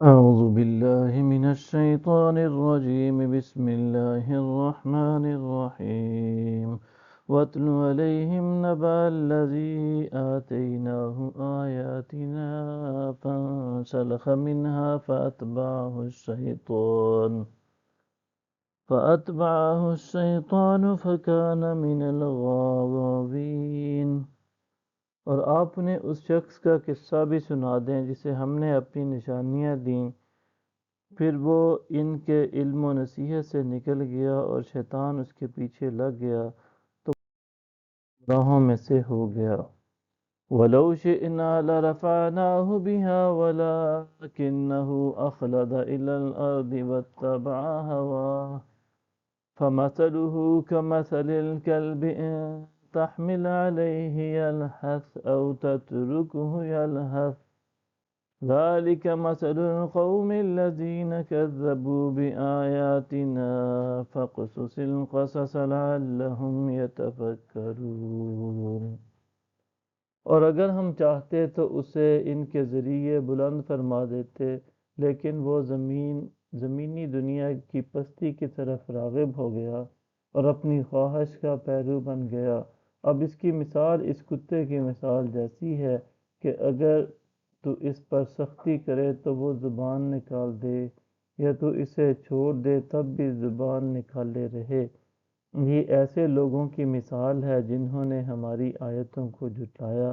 أعوذ بالله من الشيطان الرجيم بسم الله الرحمن الرحيم واتل عليهم نبأ الذي آتيناه آياتنا فانسلخ منها فأتبعه الشيطان فكان من الغاوين۔ اور آپ انہیں اس شخص کا قصہ بھی سنا دیں جسے ہم نے اپنی نشانیاں دیں، پھر وہ ان کے علم و نصیحت سے نکل گیا اور شیطان اس کے پیچھے لگ گیا تو گمراہوں میں سے ہو گیا۔ وَلَوْ شِئْنَا لَرَفَعْنَاهُ بِهَا وَلَكِنَّهُ أَخْلَدَ إِلَى الْأَرْضِ وَاتَّبَعَ هَوَاهُ فَمَثَلُهُ كَمَثَلِ الْكَلْبِ إِن تَحْمِلْ عَلَيْهِ يَلْهَثْ أَوْ تَتْرُكْهُ يَلْهَث ذَلِكَ مَثَلُ الْقَوْمِ الَّذِينَ كَذَّبُوا بِآيَاتِنَا فَاقْصُصِ الْقَصَصَ لَعَلَّهُمْ يَتَفَكَّرُونَ۔ اور اگر ہم چاہتے تو اسے ان کے ذریعے بلند فرما دیتے، لیکن وہ زمینی دنیا کی پستی کی طرف راغب ہو گیا اور اپنی خواہش کا پیرو بن گیا۔ اب اس کی مثال اس کتے کی مثال جیسی ہے کہ اگر تو اس پر سختی کرے تو وہ زبان نکال دے، یا تو اسے چھوڑ دے تب بھی زبان نکالے رہے۔ یہ ایسے لوگوں کی مثال ہے جنہوں نے ہماری آیتوں کو جھٹلایا،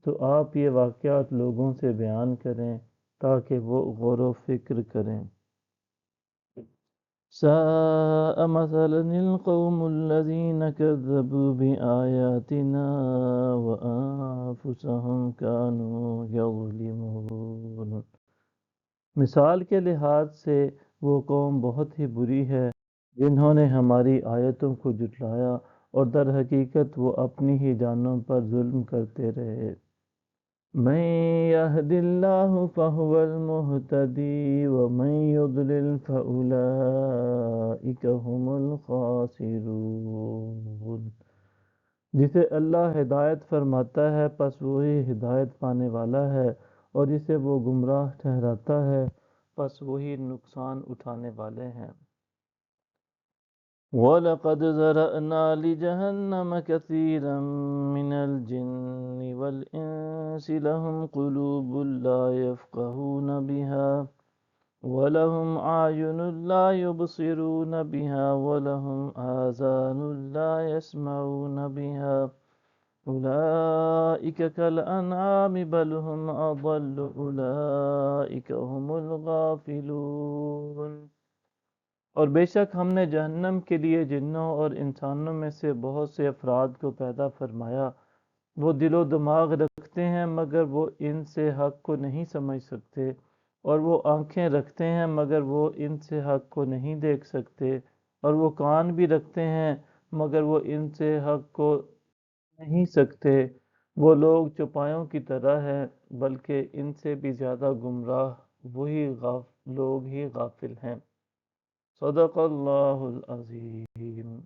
تو آپ یہ واقعات لوگوں سے بیان کریں تاکہ وہ غور و فکر کریں۔ ساء مثلا القوم الذين كذبوا بآياتنا وأنفسهم كانوا يظلمون۔ مثال کے لحاظ سے وہ قوم بہت ہی بری ہے جنہوں نے ہماری آیتوں کو جھٹلایا اور در حقیقت وہ اپنی ہی جانوں پر ظلم کرتے رہے۔ من يهد الله فهو المهتدي ومن يضلل فأولئك هم الخاسرون۔ جسے اللہ ہدایت فرماتا ہے پس وہی ہدایت پانے والا ہے، اور جسے وہ گمراہ ٹھہراتا ہے پس وہی نقصان اٹھانے والے ہیں۔ وَلَقَدْ ذَرَأْنَا لِجَهَنَّمَ كَثِيرًا مِنَ الْجِنِّ وَالْإِنسِ لَهُمْ قُلُوبٌ لَا يَفْقَهُونَ بِهَا وَلَهُمْ أَعْيُنٌ لَا يُبْصِرُونَ بِهَا وَلَهُمْ آذَانٌ لَا يَسْمَعُونَ بِهَا أُولَئِكَ كَالْأَنْعَامِ بَلْ هُمْ أَضَلُّ أُولَئِكَ هُمُ الْغَافِلُونَ۔ اور بے شک ہم نے جہنم کے لیے جنوں اور انسانوں میں سے بہت سے افراد کو پیدا فرمایا، وہ دل و دماغ رکھتے ہیں مگر وہ ان سے حق کو نہیں سمجھ سکتے، اور وہ آنکھیں رکھتے ہیں مگر وہ ان سے حق کو نہیں دیکھ سکتے، اور وہ کان بھی رکھتے ہیں مگر وہ ان سے حق کو نہیں سکتے۔ وہ لوگ چوپایوں کی طرح ہیں، بلکہ ان سے بھی زیادہ گمراہ وہی لوگ ہی غافل ہیں۔ صدق اللہ العظیم۔